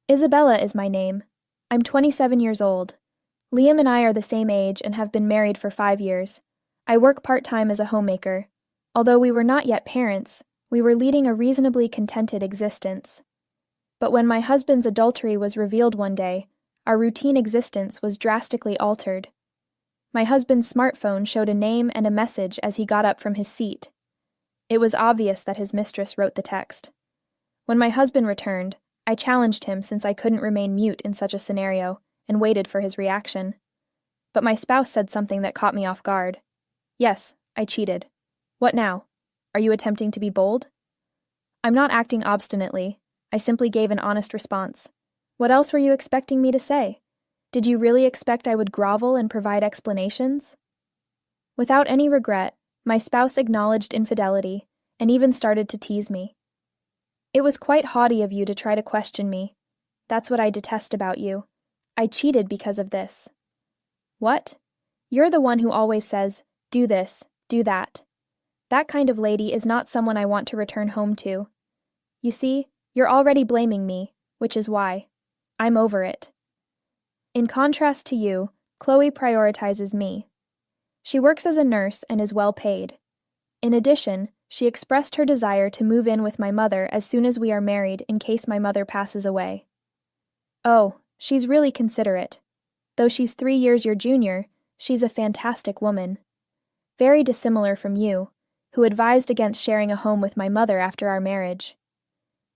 Isabella is my name. I'm 27 years old. Liam and I are the same age and have been married for 5 years. I work part-time as a homemaker. Although we were not yet parents, we were leading a reasonably contented existence. But when my husband's adultery was revealed one day, our routine existence was drastically altered. My husband's smartphone showed a name and a message as he got up from his seat. It was obvious that his mistress wrote the text. When my husband returned, I challenged him since I couldn't remain mute in such a scenario, and waited for his reaction. But my spouse said something that caught me off guard. Yes, I cheated. What now? Are you attempting to be bold? I'm not acting obstinately. I simply gave an honest response. What else were you expecting me to say? Did you really expect I would grovel and provide explanations? Without any regret, my spouse acknowledged infidelity and even started to tease me. It was quite haughty of you to try to question me. That's what I detest about you. I cheated because of this. What? You're the one who always says, do this, do that. That kind of lady is not someone I want to return home to. You see, you're already blaming me, which is why. I'm over it. In contrast to you, Chloe prioritizes me. She works as a nurse and is well paid. In addition, she expressed her desire to move in with my mother as soon as we are married in case my mother passes away. Oh, she's really considerate. Though she's 3 years your junior, she's a fantastic woman. Very dissimilar from you, who advised against sharing a home with my mother after our marriage.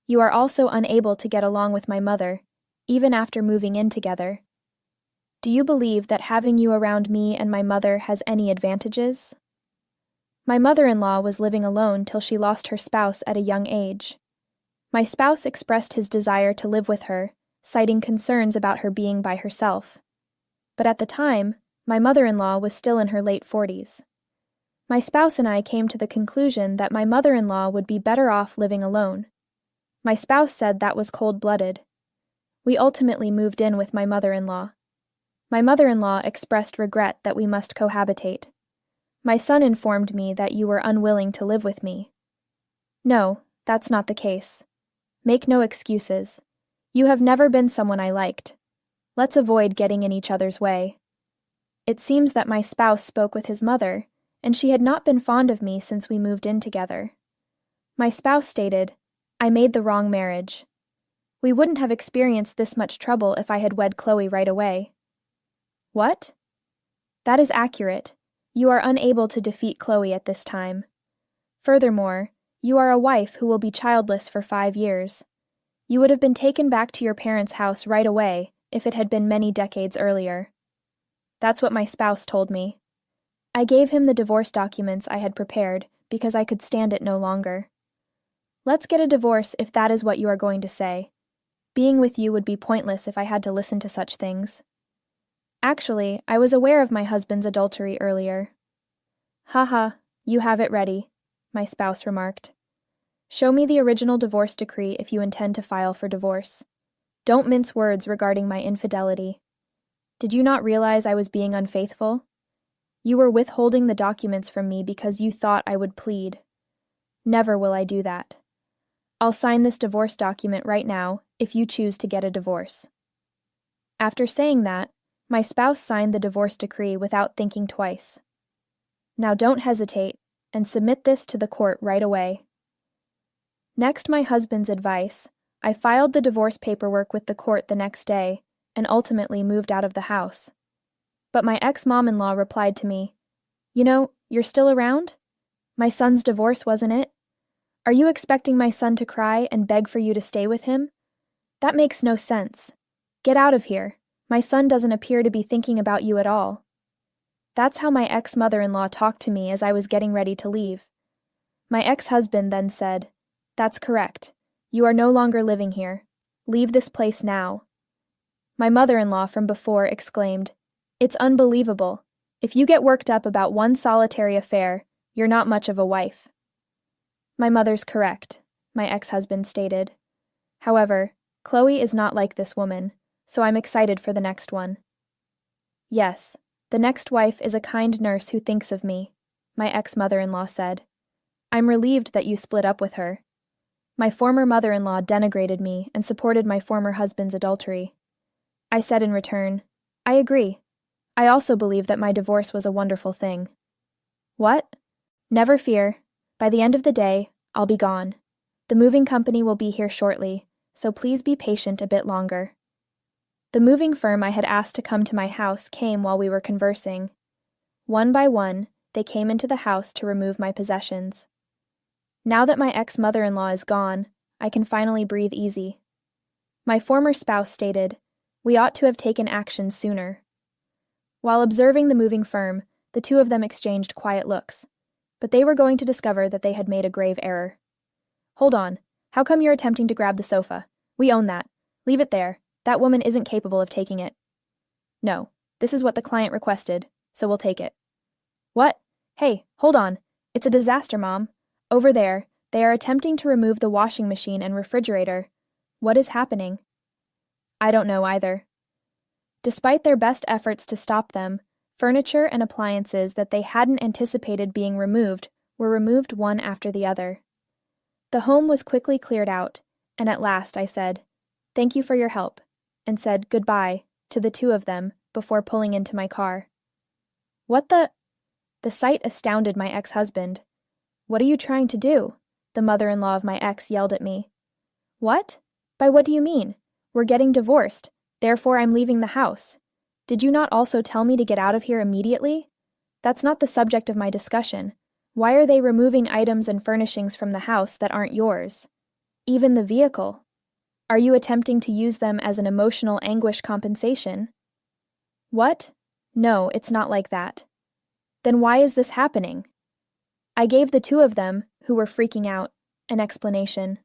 You are also unable to get along with my mother, even after moving in together. Do you believe that having you around me and my mother has any advantages? My mother-in-law was living alone till she lost her spouse at a young age. My spouse expressed his desire to live with her, citing concerns about her being by herself. But at the time, my mother-in-law was still in her late 40s. My spouse and I came to the conclusion that my mother-in-law would be better off living alone. My spouse said that was cold-blooded. We ultimately moved in with my mother-in-law. My mother-in-law expressed regret that we must cohabitate. My son informed me that you were unwilling to live with me. No, that's not the case. Make no excuses. You have never been someone I liked. Let's avoid getting in each other's way. It seems that my spouse spoke with his mother, and she had not been fond of me since we moved in together. My spouse stated, I made the wrong marriage. We wouldn't have experienced this much trouble if I had wed Chloe right away. What? That is accurate. You are unable to defeat Chloe at this time. Furthermore, you are a wife who will be childless for 5 years. You would have been taken back to your parents' house right away if it had been many decades earlier. That's what my spouse told me. I gave him the divorce documents I had prepared because I could stand it no longer. Let's get a divorce if that is what you are going to say. Being with you would be pointless if I had to listen to such things. Actually, I was aware of my husband's adultery earlier. Haha, you have it ready, my spouse remarked. Show me the original divorce decree if you intend to file for divorce. Don't mince words regarding my infidelity. Did you not realize I was being unfaithful? You were withholding the documents from me because you thought I would plead. Never will I do that. I'll sign this divorce document right now if you choose to get a divorce. After saying that, my spouse signed the divorce decree without thinking twice. Now don't hesitate, and submit this to the court right away. Next my husband's advice, I filed the divorce paperwork with the court the next day, and ultimately moved out of the house. But my ex-mom-in-law replied to me, You know, you're still around? My son's divorce, wasn't it? Are you expecting my son to cry and beg for you to stay with him? That makes no sense. Get out of here. My son doesn't appear to be thinking about you at all. That's how my ex-mother-in-law talked to me as I was getting ready to leave. My ex-husband then said, That's correct. You are no longer living here. Leave this place now. My mother-in-law from before exclaimed, It's unbelievable. If you get worked up about one solitary affair, you're not much of a wife. My mother's correct, my ex-husband stated. However, Chloe is not like this woman, so I'm excited for the next one. Yes, the next wife is a kind nurse who thinks of me, my ex-mother-in-law said. I'm relieved that you split up with her. My former mother-in-law denigrated me and supported my former husband's adultery. I said in return, I agree. I also believe that my divorce was a wonderful thing. What? Never fear. By the end of the day, I'll be gone. The moving company will be here shortly, so please be patient a bit longer. The moving firm I had asked to come to my house came while we were conversing. One by one, they came into the house to remove my possessions. Now that my ex-mother-in-law is gone, I can finally breathe easy. My former spouse stated, we ought to have taken action sooner. While observing the moving firm, the two of them exchanged quiet looks, but they were going to discover that they had made a grave error. Hold on, how come you're attempting to grab the sofa? We own that. Leave it there. That woman isn't capable of taking it. No, this is what the client requested, so we'll take it. What? Hey, hold on. It's a disaster, Mom. Over there, they are attempting to remove the washing machine and refrigerator. What is happening? I don't know either. Despite their best efforts to stop them, furniture and appliances that they hadn't anticipated being removed were removed one after the other. The home was quickly cleared out, and at last I said, "Thank you for your help," and said goodbye to the two of them before pulling into my car. What the? The sight astounded my ex-husband. What are you trying to do? The mother-in-law of my ex yelled at me. What? By what do you mean? We're getting divorced, therefore I'm leaving the house. Did you not also tell me to get out of here immediately? That's not the subject of my discussion. Why are they removing items and furnishings from the house that aren't yours? Even the vehicle. Are you attempting to use them as an emotional anguish compensation? What? No, it's not like that. Then why is this happening? I gave the two of them, who were freaking out, an explanation.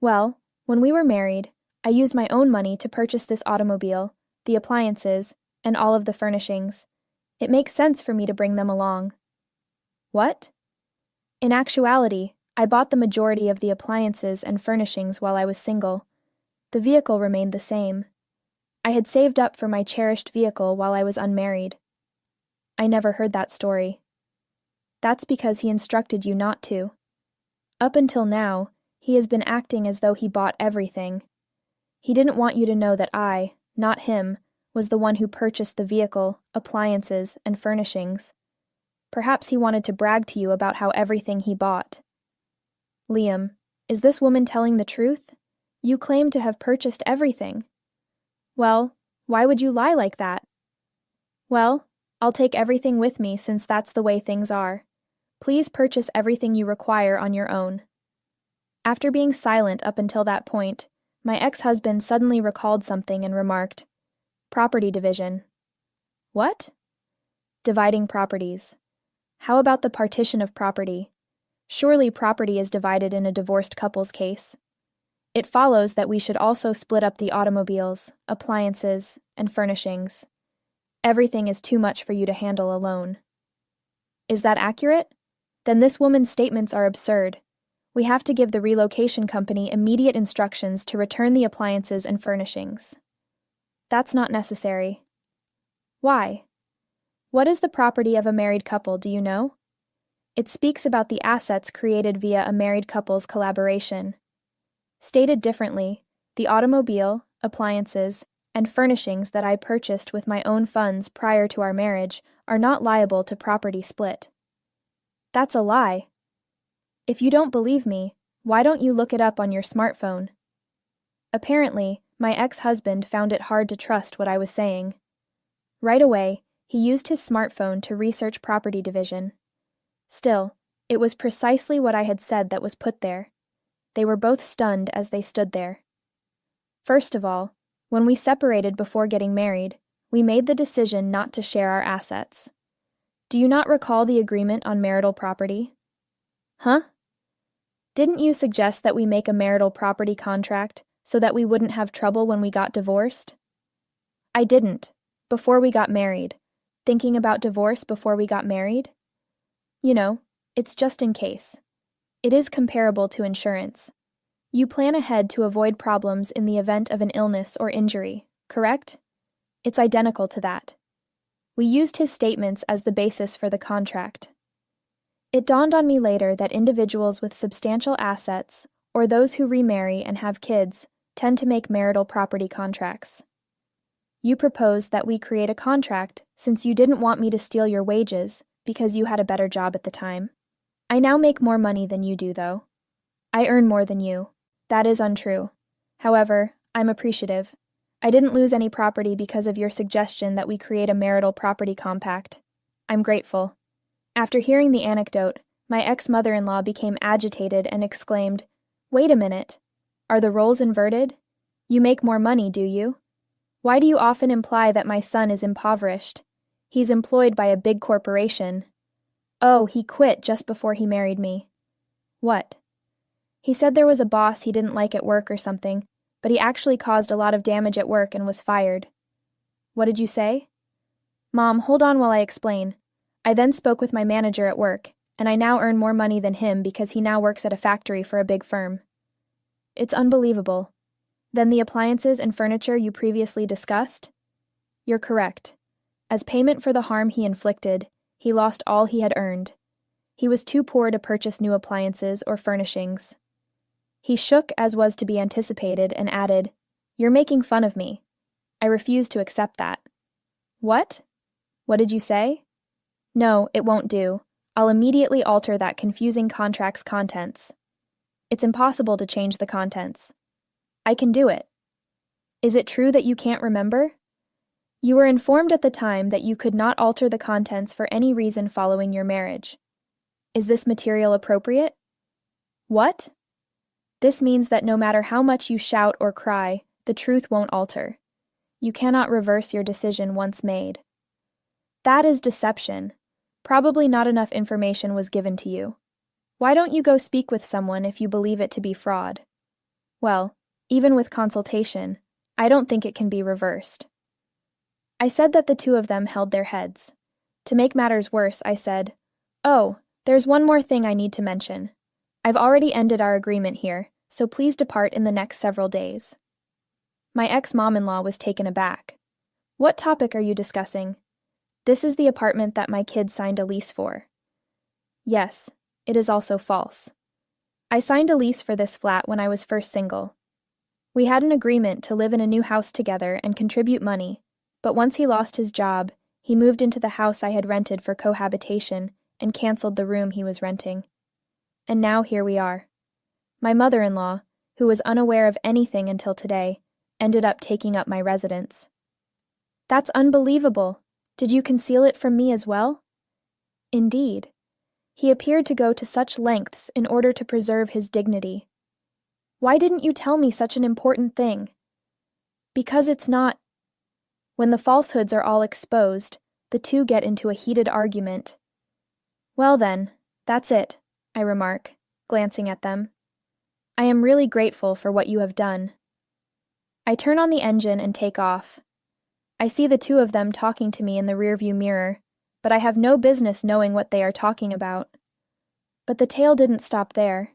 Well, when we were married, I used my own money to purchase this automobile, the appliances, and all of the furnishings. It makes sense for me to bring them along. What? In actuality, I bought the majority of the appliances and furnishings while I was single. The vehicle remained the same. I had saved up for my cherished vehicle while I was unmarried. I never heard that story. That's because he instructed you not to. Up until now, he has been acting as though he bought everything. He didn't want you to know that I, not him, was the one who purchased the vehicle, appliances, and furnishings. Perhaps he wanted to brag to you about how everything he bought. Liam, is this woman telling the truth? You claim to have purchased everything. Well, why would you lie like that? Well, I'll take everything with me since that's the way things are. Please purchase everything you require on your own. After being silent up until that point, my ex-husband suddenly recalled something and remarked, "Property division." What? Dividing properties. How about the partition of property? Surely property is divided in a divorced couple's case. It follows that we should also split up the automobiles, appliances, and furnishings. Everything is too much for you to handle alone. Is that accurate? Then this woman's statements are absurd. We have to give the relocation company immediate instructions to return the appliances and furnishings. That's not necessary. Why? What is the property of a married couple, do you know? It speaks about the assets created via a married couple's collaboration. Stated differently, the automobile, appliances, and furnishings that I purchased with my own funds prior to our marriage are not liable to property split. That's a lie. If you don't believe me, why don't you look it up on your smartphone? Apparently, my ex-husband found it hard to trust what I was saying. Right away, he used his smartphone to research property division. Still, it was precisely what I had said that was put there. They were both stunned as they stood there. First of all, when we separated before getting married, we made the decision not to share our assets. Do you not recall the agreement on marital property? Huh? Didn't you suggest that we make a marital property contract so that we wouldn't have trouble when we got divorced? I didn't, before we got married. Thinking about divorce before we got married? You know, it's just in case. It is comparable to insurance. You plan ahead to avoid problems in the event of an illness or injury, correct? It's identical to that. We used his statements as the basis for the contract. It dawned on me later that individuals with substantial assets, or those who remarry and have kids, tend to make marital property contracts. You proposed that we create a contract since you didn't want me to steal your wages because you had a better job at the time. I now make more money than you do, though. I earn more than you. That is untrue. However, I'm appreciative. I didn't lose any property because of your suggestion that we create a marital property compact. I'm grateful. After hearing the anecdote, my ex-mother-in-law became agitated and exclaimed, "Wait a minute. Are the roles inverted? You make more money, do you? Why do you often imply that my son is impoverished? He's employed by a big corporation. Oh, he quit just before he married me." "What?" "He said there was a boss he didn't like at work or something, but he actually caused a lot of damage at work and was fired." "What did you say?" "Mom, hold on while I explain. I then spoke with my manager at work, and I now earn more money than him because he now works at a factory for a big firm." "It's unbelievable. Then the appliances and furniture you previously discussed?" "You're correct. As payment for the harm he inflicted, he lost all he had earned. He was too poor to purchase new appliances or furnishings." He shook as was to be anticipated and added, "You're making fun of me. I refuse to accept that." "What? What did you say?" "No, it won't do. I'll immediately alter that confusing contract's contents." "It's impossible to change the contents." "I can do it." "Is it true that you can't remember?" "You were informed at the time that you could not alter the contents for any reason following your marriage." "Is this material appropriate?" "What?" "This means that no matter how much you shout or cry, the truth won't alter. You cannot reverse your decision once made." "That is deception. Probably not enough information was given to you. Why don't you go speak with someone if you believe it to be fraud?" "Well, even with consultation, I don't think it can be reversed." I said that the two of them held their heads. To make matters worse, I said, "Oh, there's one more thing I need to mention. I've already ended our agreement here, so please depart in the next several days." My ex-mom-in-law was taken aback. "What topic are you discussing?" "This is the apartment that my kids signed a lease for." "Yes, it is also false. I signed a lease for this flat when I was first single. We had an agreement to live in a new house together and contribute money, but once he lost his job, he moved into the house I had rented for cohabitation and canceled the room he was renting. And now here we are. My mother-in-law, who was unaware of anything until today, ended up taking up my residence." "That's unbelievable. Did you conceal it from me as well?" "Indeed. He appeared to go to such lengths in order to preserve his dignity." "Why didn't you tell me such an important thing?" "Because it's not—" When the falsehoods are all exposed, the two get into a heated argument. "Well then, that's it," I remark, glancing at them. "I am really grateful for what you have done." I turn on the engine and take off. I see the two of them talking to me in the rearview mirror, but I have no business knowing what they are talking about. But the tale didn't stop there.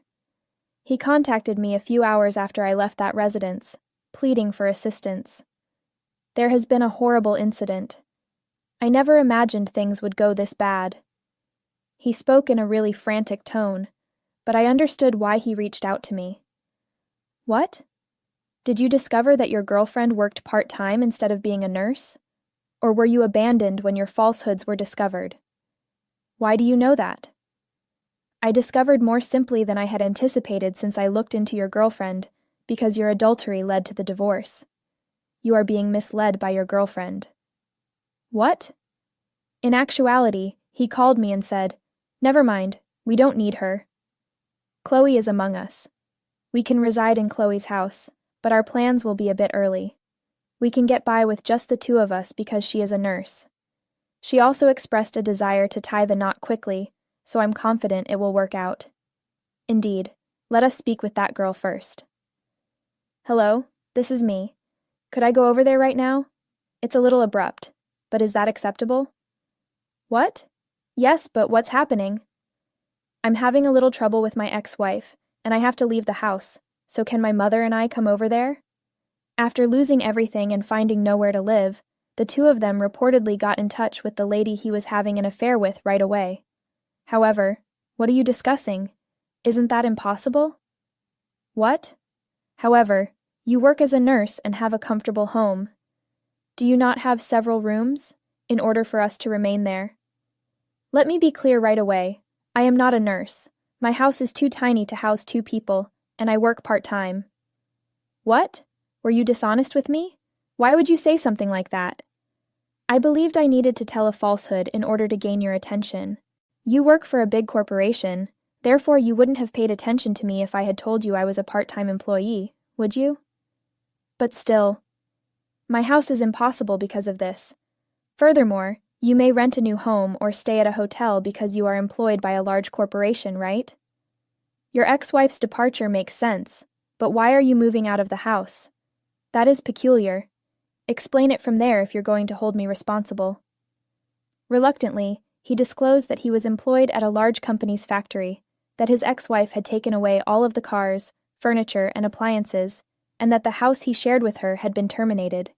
He contacted me a few hours after I left that residence, pleading for assistance. There has been a horrible incident. I never imagined things would go this bad. He spoke in a really frantic tone, but I understood why he reached out to me. "What? Did you discover that your girlfriend worked part-time instead of being a nurse? Or were you abandoned when your falsehoods were discovered?" "Why do you know that?" "I discovered more simply than I had anticipated since I looked into your girlfriend, because your adultery led to the divorce. You are being misled by your girlfriend." "What?" "In actuality, he called me and said, 'Never mind, we don't need her. Chloe is among us. We can reside in Chloe's house, but our plans will be a bit early. We can get by with just the two of us because she is a nurse. She also expressed a desire to tie the knot quickly, so I'm confident it will work out. Indeed, let us speak with that girl first." "Hello, this is me. Could I go over there right now? It's a little abrupt, but is that acceptable?" "What? Yes, but what's happening?" "I'm having a little trouble with my ex-wife, and I have to leave the house, so can my mother and I come over there?" After losing everything and finding nowhere to live, the two of them reportedly got in touch with the lady he was having an affair with right away. However, what are you discussing? Isn't that impossible?" What? However, you work as a nurse and have a comfortable home. Do you not have several rooms, in order for us to remain there? Let me be clear right away. I am not a nurse. My house is too tiny to house 2 people, and I work part-time. What? Were you dishonest with me? Why would you say something like that? I believed I needed to tell a falsehood in order to gain your attention. You work for a big corporation, therefore you wouldn't have paid attention to me if I had told you I was a part-time employee, would you? But still, my house is impossible because of this. Furthermore, you may rent a new home or stay at a hotel because you are employed by a large corporation, right? Your ex-wife's departure makes sense, but why are you moving out of the house? That is peculiar. Explain it from there if you're going to hold me responsible. Reluctantly, he disclosed that he was employed at a large company's factory, that his ex-wife had taken away all of the cars, furniture, and appliances, and that the house he shared with her had been terminated.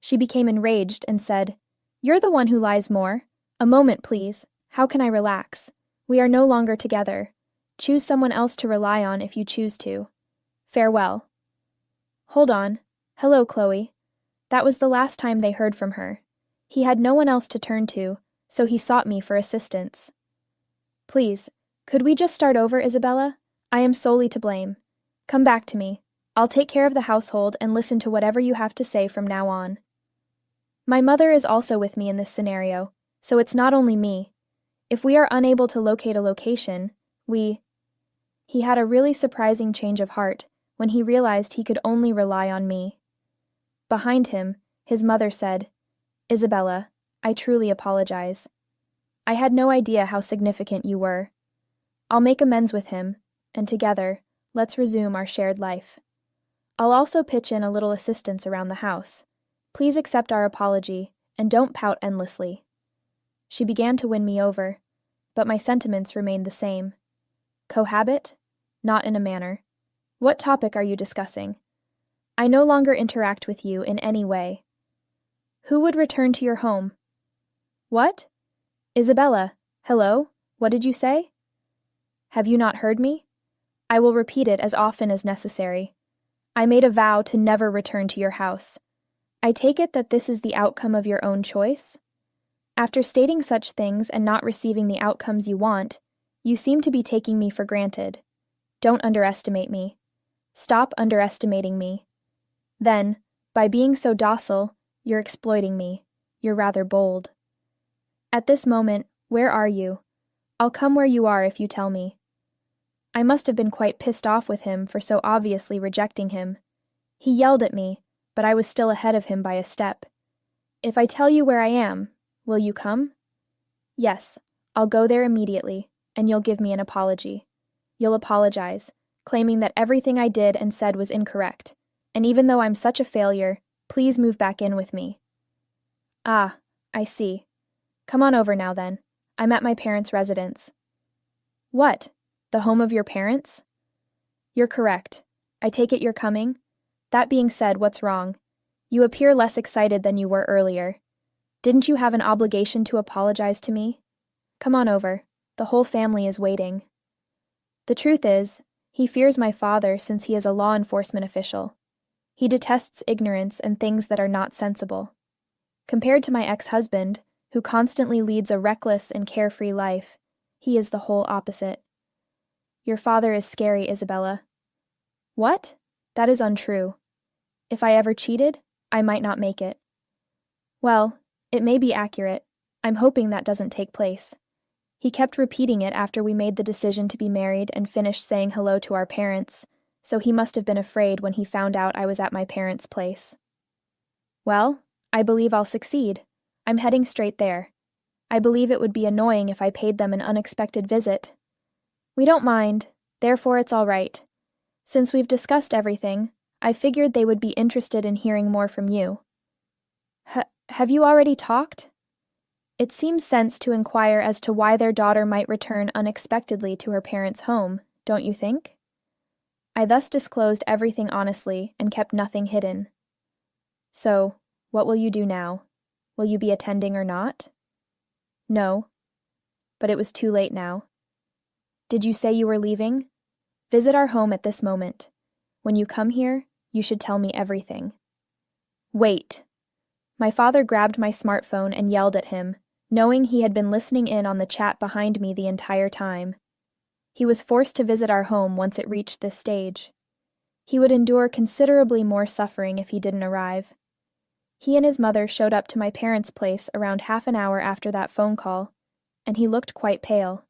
She became enraged and said, "You're the one who lies more. A moment, please. How can I relax? We are no longer together. Choose someone else to rely on if you choose to. Farewell." Hold on. Hello, Chloe. That was the last time they heard from her. He had no one else to turn to, so he sought me for assistance. Please, could we just start over, Isabella? I am solely to blame. Come back to me. I'll take care of the household and listen to whatever you have to say from now on. My mother is also with me in this scenario, so it's not only me. If we are unable to locate a location, He had a really surprising change of heart when he realized he could only rely on me. Behind him, his mother said, "Isabella, I truly apologize. I had no idea how significant you were. I'll make amends with him, and together, let's resume our shared life. I'll also pitch in a little assistance around the house. Please accept our apology, and don't pout endlessly." She began to win me over, but my sentiments remained the same. Cohabit? Not in a manner. What topic are you discussing? I no longer interact with you in any way. Who would return to your home? What? Isabella, hello? What did you say? Have you not heard me? I will repeat it as often as necessary. I made a vow to never return to your house. I take it that this is the outcome of your own choice? After stating such things and not receiving the outcomes you want, you seem to be taking me for granted. Don't underestimate me. Stop underestimating me. Then, by being so docile, you're exploiting me. You're rather bold. At this moment, where are you? I'll come where you are if you tell me. I must have been quite pissed off with him for so obviously rejecting him. He yelled at me, but I was still ahead of him by a step. If I tell you where I am, will you come? Yes, I'll go there immediately, and you'll give me an apology. You'll apologize, claiming that everything I did and said was incorrect, and even though I'm such a failure, please move back in with me. Ah, I see. Come on over now then. I'm at my parents' residence. What? The home of your parents? You're correct. I take it you're coming? That being said, what's wrong? You appear less excited than you were earlier. Didn't you have an obligation to apologize to me? Come on over. The whole family is waiting. The truth is, he fears my father since he is a law enforcement official. He detests ignorance and things that are not sensible. Compared to my ex-husband, who constantly leads a reckless and carefree life, he is the whole opposite. Your father is scary, Isabella. What? That is untrue. If I ever cheated, I might not make it. Well, it may be accurate. I'm hoping that doesn't take place. He kept repeating it after we made the decision to be married and finished saying hello to our parents, so he must have been afraid when he found out I was at my parents' place. Well, I believe I'll succeed. I'm heading straight there. I believe it would be annoying if I paid them an unexpected visit. We don't mind, therefore it's all right. Since we've discussed everything, I figured they would be interested in hearing more from you. Have you already talked? It seems sense to inquire as to why their daughter might return unexpectedly to her parents' home, don't you think? I thus disclosed everything honestly and kept nothing hidden. So, what will you do now? Will you be attending or not? No. But it was too late now. Did you say you were leaving? Visit our home at this moment. When you come here, you should tell me everything." "Wait." My father grabbed my smartphone and yelled at him, knowing he had been listening in on the chat behind me the entire time. He was forced to visit our home once it reached this stage. He would endure considerably more suffering if he didn't arrive. He and his mother showed up to my parents' place around half an hour after that phone call, and he looked quite pale.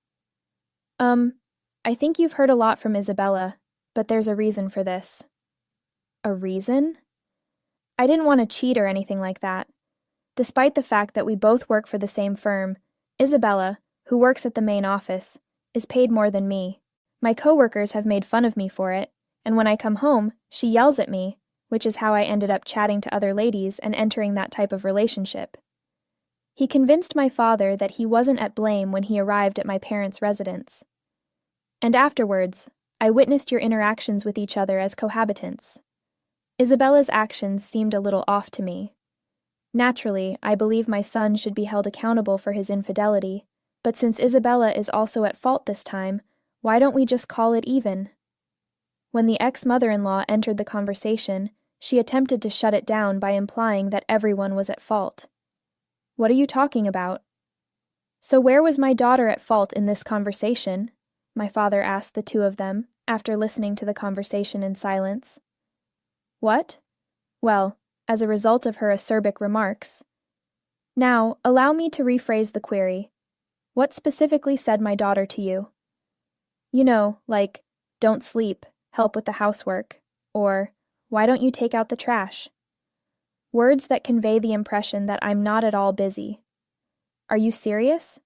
I think you've heard a lot from Isabella, but there's a reason for this." "A reason?" I didn't want to cheat or anything like that. Despite the fact that we both work for the same firm, Isabella, who works at the main office, is paid more than me. My coworkers have made fun of me for it, and when I come home, she yells at me, which is how I ended up chatting to other ladies and entering that type of relationship. He convinced my father that he wasn't at blame when he arrived at my parents' residence. And afterwards, I witnessed your interactions with each other as cohabitants. Isabella's actions seemed a little off to me. Naturally, I believe my son should be held accountable for his infidelity, but since Isabella is also at fault this time, why don't we just call it even? When the ex-mother-in-law entered the conversation, she attempted to shut it down by implying that everyone was at fault. "What are you talking about?" "So where was my daughter at fault in this conversation?" my father asked the two of them, after listening to the conversation in silence. "What?" "Well, as a result of her acerbic remarks." "Now, allow me to rephrase the query. What specifically said my daughter to you?" "You know, like, don't sleep, help with the housework, or why don't you take out the trash?" Words that convey the impression that I'm not at all busy. Are you serious?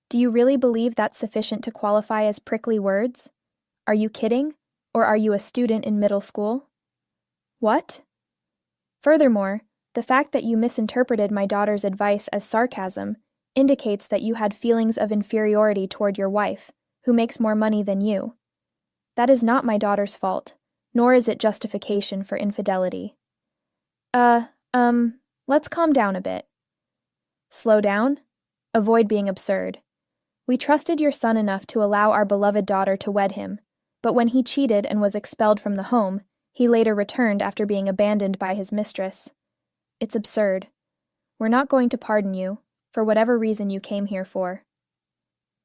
Do you really believe that's sufficient to qualify as prickly words? Are you kidding, or are you a student in middle school? What? Furthermore, the fact that you misinterpreted my daughter's advice as sarcasm indicates that you had feelings of inferiority toward your wife, who makes more money than you. That is not my daughter's fault, nor is it justification for infidelity. Let's calm down a bit. Slow down? Avoid being absurd. We trusted your son enough to allow our beloved daughter to wed him, but when he cheated and was expelled from the home, he later returned after being abandoned by his mistress. It's absurd. We're not going to pardon you, for whatever reason you came here for.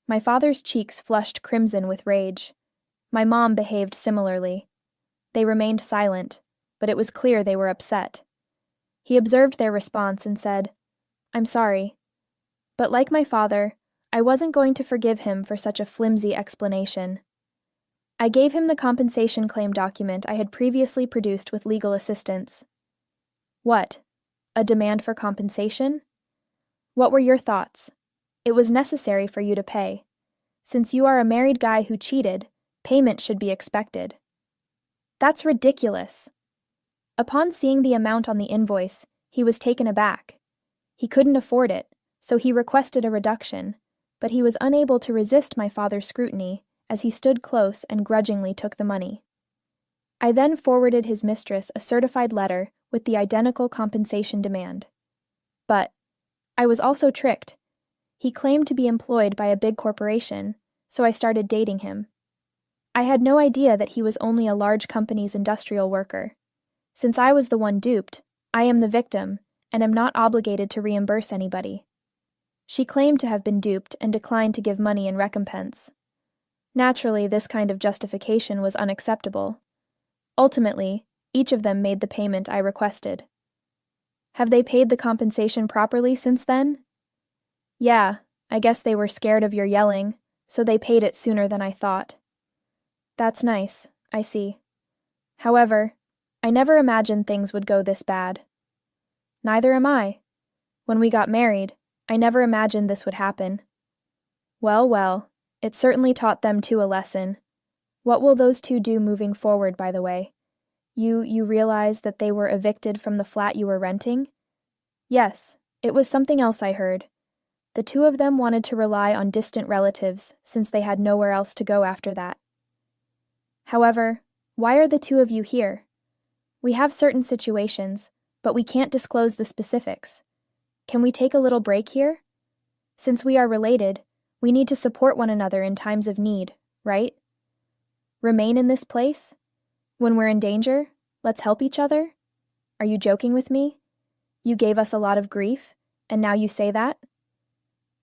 My father's cheeks flushed crimson with rage. My mom behaved similarly. They remained silent, but it was clear they were upset. He observed their response and said, "I'm sorry." But like my father, I wasn't going to forgive him for such a flimsy explanation. I gave him the compensation claim document I had previously produced with legal assistance. What? A demand for compensation? What were your thoughts? It was necessary for you to pay. Since you are a married guy who cheated, payment should be expected. That's ridiculous. Upon seeing the amount on the invoice, he was taken aback. He couldn't afford it, so he requested a reduction, but he was unable to resist my father's scrutiny as he stood close and grudgingly took the money. I then forwarded his mistress a certified letter with the identical compensation demand. But I was also tricked. He claimed to be employed by a big corporation, so I started dating him. I had no idea that he was only a large company's industrial worker. Since I was the one duped, I am the victim and am not obligated to reimburse anybody. She claimed to have been duped and declined to give money in recompense. Naturally, this kind of justification was unacceptable. Ultimately, each of them made the payment I requested. Have they paid the compensation properly since then? Yeah, I guess they were scared of your yelling, so they paid it sooner than I thought. That's nice, I see. However, I never imagined things would go this bad. Neither am I. When we got married, I never imagined this would happen. Well, it certainly taught them two a lesson. What will those two do moving forward, by the way? You realize that they were evicted from the flat you were renting? Yes, it was something else I heard. The two of them wanted to rely on distant relatives since they had nowhere else to go after that. However, why are the two of you here? We have certain situations, but we can't disclose the specifics. Can we take a little break here? Since we are related, we need to support one another in times of need, right? Remain in this place? When we're in danger, let's help each other? Are you joking with me? You gave us a lot of grief, and now you say that?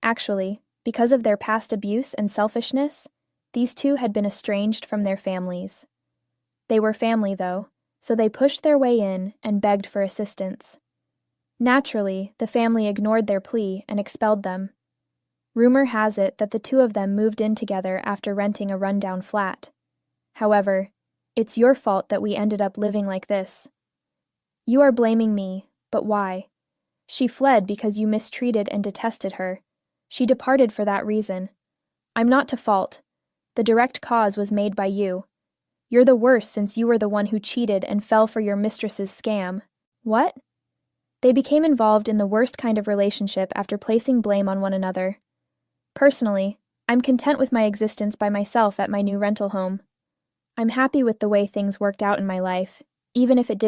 Actually, because of their past abuse and selfishness, these two had been estranged from their families. They were family, though, so they pushed their way in and begged for assistance. Naturally, the family ignored their plea and expelled them. Rumor has it that the two of them moved in together after renting a rundown flat. However, it's your fault that we ended up living like this. You are blaming me, but why? She fled because you mistreated and detested her. She departed for that reason. I'm not to fault. The direct cause was made by you. You're the worst since you were the one who cheated and fell for your mistress's scam. What? They became involved in the worst kind of relationship after placing blame on one another. Personally, I'm content with my existence by myself at my new rental home. I'm happy with the way things worked out in my life, even if it did